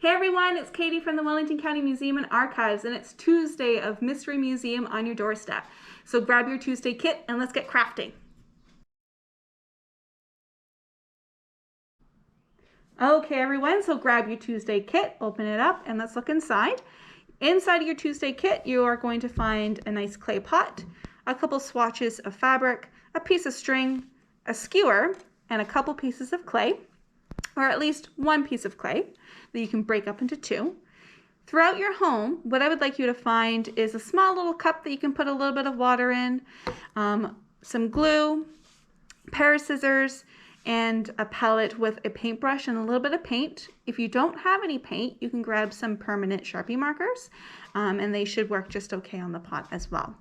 Hey everyone, it's Katie from the Wellington County Museum and Archives, and it's Tuesday of Mystery Museum on your doorstep. So grab your Tuesday kit and let's get crafting. Okay everyone, so grab your Tuesday kit, open it up, and let's look inside. Inside of your Tuesday kit, you are going to find a nice clay pot, a couple swatches of fabric, a piece of string, a skewer, and a couple pieces of clay, or at least one piece of clay that you can break up into two. Throughout your home, what I would like you to find is a small little cup that you can put a little bit of water in, some glue, a pair of scissors, and a palette with a paintbrush and a little bit of paint. If you don't have any paint, you can grab some permanent Sharpie markers, and they should work just okay on the pot as well.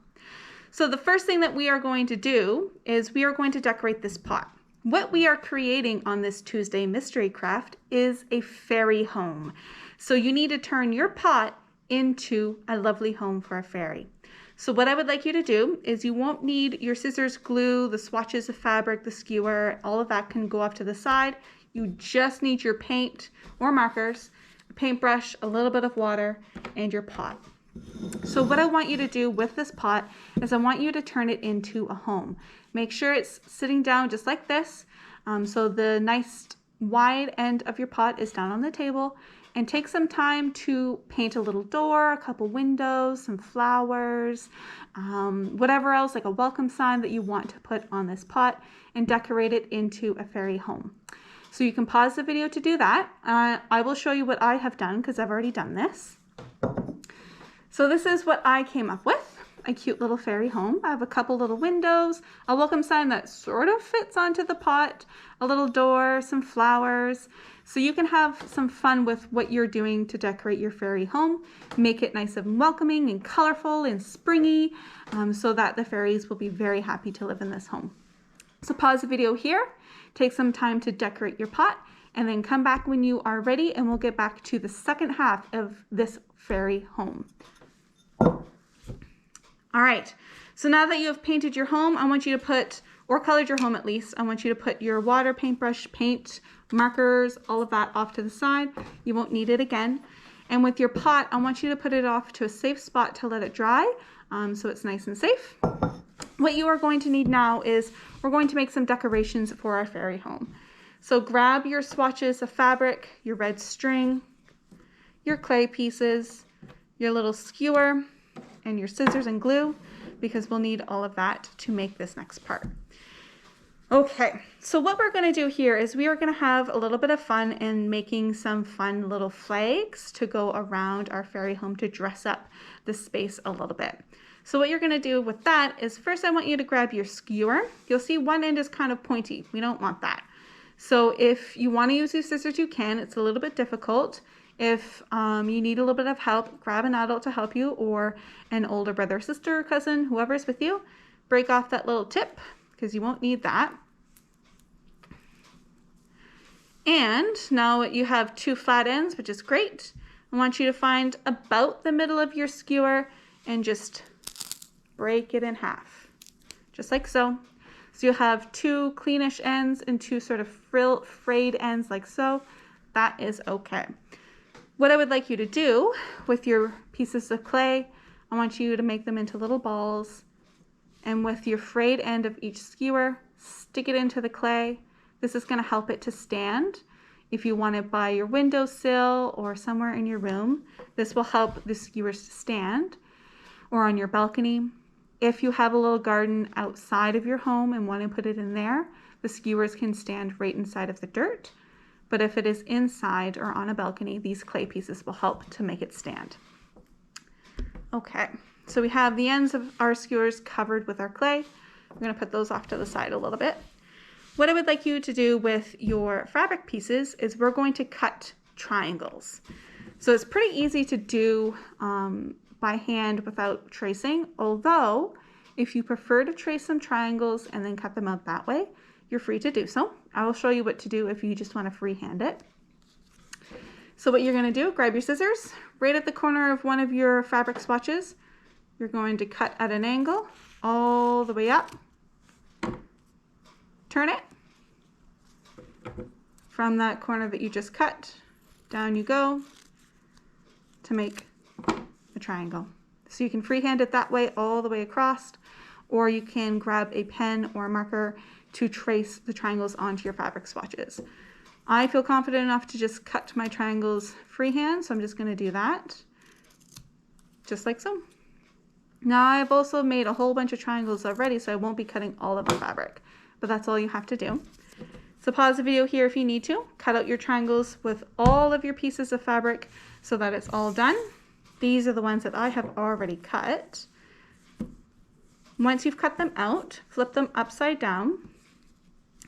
So the first thing that we are going to do is we are going to decorate this pot. What we are creating on this Tuesday mystery craft is a fairy home. So you need to turn your pot into a lovely home for a fairy. So what I would like you to do is you won't need your scissors, glue, the swatches of fabric, the skewer, all of that can go off to the side. You just need your paint or markers, a paintbrush, a little bit of water, and your pot. So what I want you to do with this pot is I want you to turn it into a home. Make sure it's sitting down just like this, so the nice wide end of your pot is down on the table, and take some time to paint a little door, a couple windows, some flowers, whatever else, like a welcome sign that you want to put on this pot, and decorate it into a fairy home. So you can pause the video to do that. I will show you what I have done because I've already done this. So this is what I came up with, a cute little fairy home. I have a couple little windows, a welcome sign that sort of fits onto the pot, a little door, some flowers. So you can have some fun with what you're doing to decorate your fairy home. Make it nice and welcoming and colorful and springy, so that the fairies will be very happy to live in this home. So pause the video here, take some time to decorate your pot, and then come back when you are ready and we'll get back to the second half of this fairy home. All right, so now that you have painted your home, I want you to put, or colored your home at least, I want you to put your water, paintbrush, paint, markers, all of that off to the side. You won't need it again. And with your pot, I want you to put it off to a safe spot to let it dry, so it's nice and safe. What you are going to need now is we're going to make some decorations for our fairy home. So grab your swatches of fabric, your red string, your clay pieces, your little skewer, and your scissors and glue, because we'll need all of that to make this next part. Okay, so what we're going to do here is we are going to have a little bit of fun in making some fun little flags to go around our fairy home to dress up the space a little bit. So what you're going to do with that is first I want you to grab your skewer. You'll see one end is kind of pointy. We don't want that. So if you want to use these scissors, you can. It's a little bit difficult. If you need a little bit of help, grab an adult to help you, or an older brother, sister, cousin, whoever's with you. Break off that little tip because you won't need that. And now you have two flat ends, which is great. I want you to find about the middle of your skewer and just break it in half, just like so. So you'll have two cleanish ends and two sort of frayed ends like so. That is okay. What I would like you to do with your pieces of clay, I want you to make them into little balls, and with your frayed end of each skewer, stick it into the clay. This is going to help it to stand. If you want it by your windowsill or somewhere in your room, this will help the skewers to stand, or on your balcony. If you have a little garden outside of your home and want to put it in there, the skewers can stand right inside of the dirt. But if it is inside or on a balcony, these clay pieces will help to make it stand. Okay, so we have the ends of our skewers covered with our clay. We're going to put those off to the side a little bit. What I would like you to do with your fabric pieces is we're going to cut triangles. So it's pretty easy to do by hand without tracing, although if you prefer to trace some triangles and then cut them out that way, you're free to do so. I will show you what to do if you just want to freehand it. So what you're going to do, grab your scissors, right at the corner of one of your fabric swatches, you're going to cut at an angle all the way up, turn it. From that corner that you just cut, down you go, to make a triangle. So you can freehand it that way all the way across, or you can grab a pen or a marker to trace the triangles onto your fabric swatches. I feel confident enough to just cut my triangles freehand, so I'm just going to do that, just like so. Now I've also made a whole bunch of triangles already, so I won't be cutting all of the fabric, but that's all you have to do. So pause the video here if you need to. Cut out your triangles with all of your pieces of fabric so that it's all done. These are the ones that I have already cut. Once you've cut them out, flip them upside down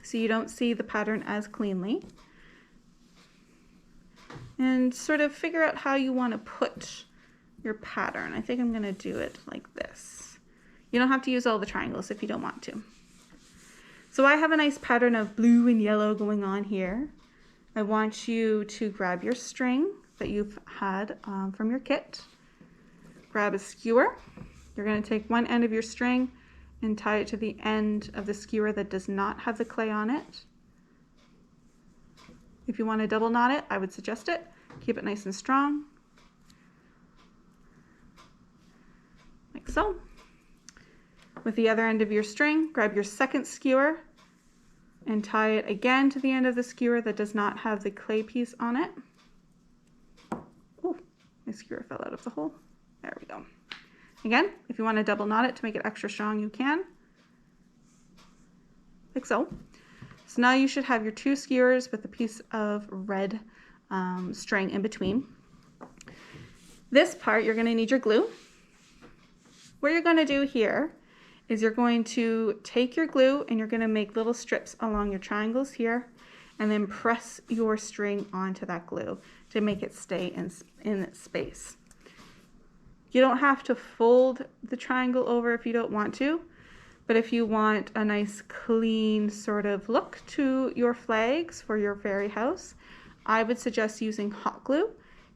so you don't see the pattern as cleanly. And sort of figure out how you want to put your pattern. I think I'm going to do it like this. You don't have to use all the triangles if you don't want to. So I have a nice pattern of blue and yellow going on here. I want you to grab your string that you've had from your kit. Grab a skewer. You're going to take one end of your string and tie it to the end of the skewer that does not have the clay on it. If you want to double knot it, I would suggest it. Keep it nice and strong. Like so. With the other end of your string, grab your second skewer and tie it again to the end of the skewer that does not have the clay piece on it. Oh, my skewer fell out of the hole. There we go. Again, if you want to double knot it to make it extra strong, you can. Like so. So now you should have your two skewers with a piece of red string in between. This part, you're going to need your glue. What you're going to do here is you're going to take your glue and you're going to make little strips along your triangles here and then press your string onto that glue to make it stay in its space. You don't have to fold the triangle over if you don't want to, but if you want a nice clean sort of look to your flags for your fairy house, I would suggest using hot glue.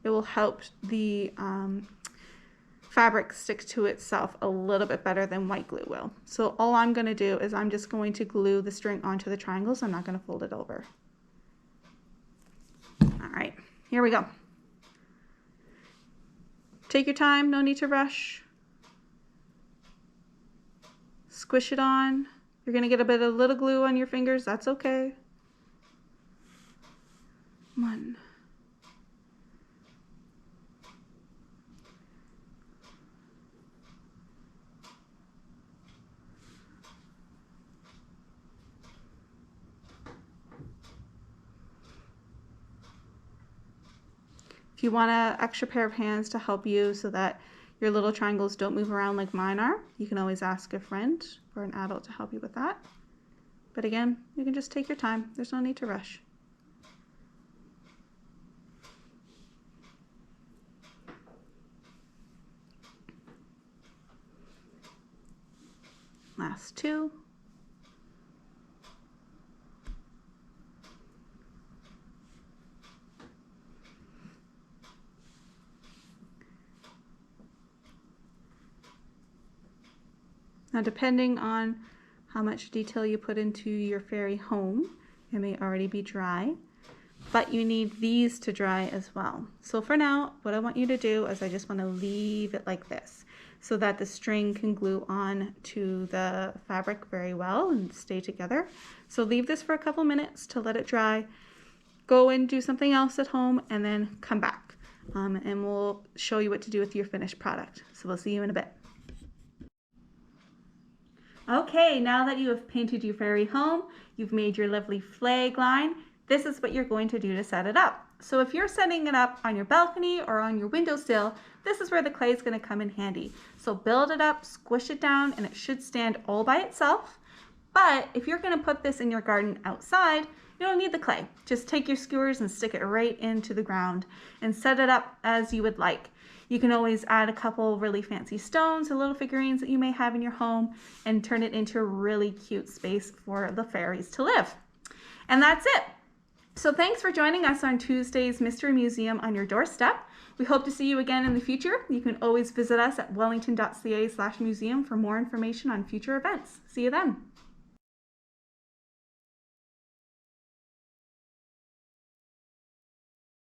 It will help the fabric stick to itself a little bit better than white glue will. So all I'm going to do is I'm just going to glue the string onto the triangles. I'm not going to fold it over. All right, here we go. Take your time, no need to rush. Squish it on. You're going to get a bit of little glue on your fingers. That's okay. One. If you want an extra pair of hands to help you so that your little triangles don't move around like mine are, you can always ask a friend or an adult to help you with that. But again, you can just take your time. There's no need to rush. Last two. Now, depending on how much detail you put into your fairy home, it may already be dry, but you need these to dry as well. So for now, what I want you to do is I just want to leave it like this so that the string can glue on to the fabric very well and stay together. So leave this for a couple minutes to let it dry. Go and do something else at home and then come back and we'll show you what to do with your finished product. So we'll see you in a bit. Okay, now that you have painted your fairy home, you've made your lovely flag line, this is what you're going to do to set it up. So if you're setting it up on your balcony or on your windowsill, this is where the clay is going to come in handy. So build it up, squish it down, and it should stand all by itself. But if you're going to put this in your garden outside, you don't need the clay. Just take your skewers and stick it right into the ground and set it up as you would like. You can always add a couple really fancy stones or little figurines that you may have in your home and turn it into a really cute space for the fairies to live. And that's it. So thanks for joining us on Tuesday's Mystery Museum on your doorstep. We hope to see you again in the future. You can always visit us at wellington.ca/museum for more information on future events. See you then.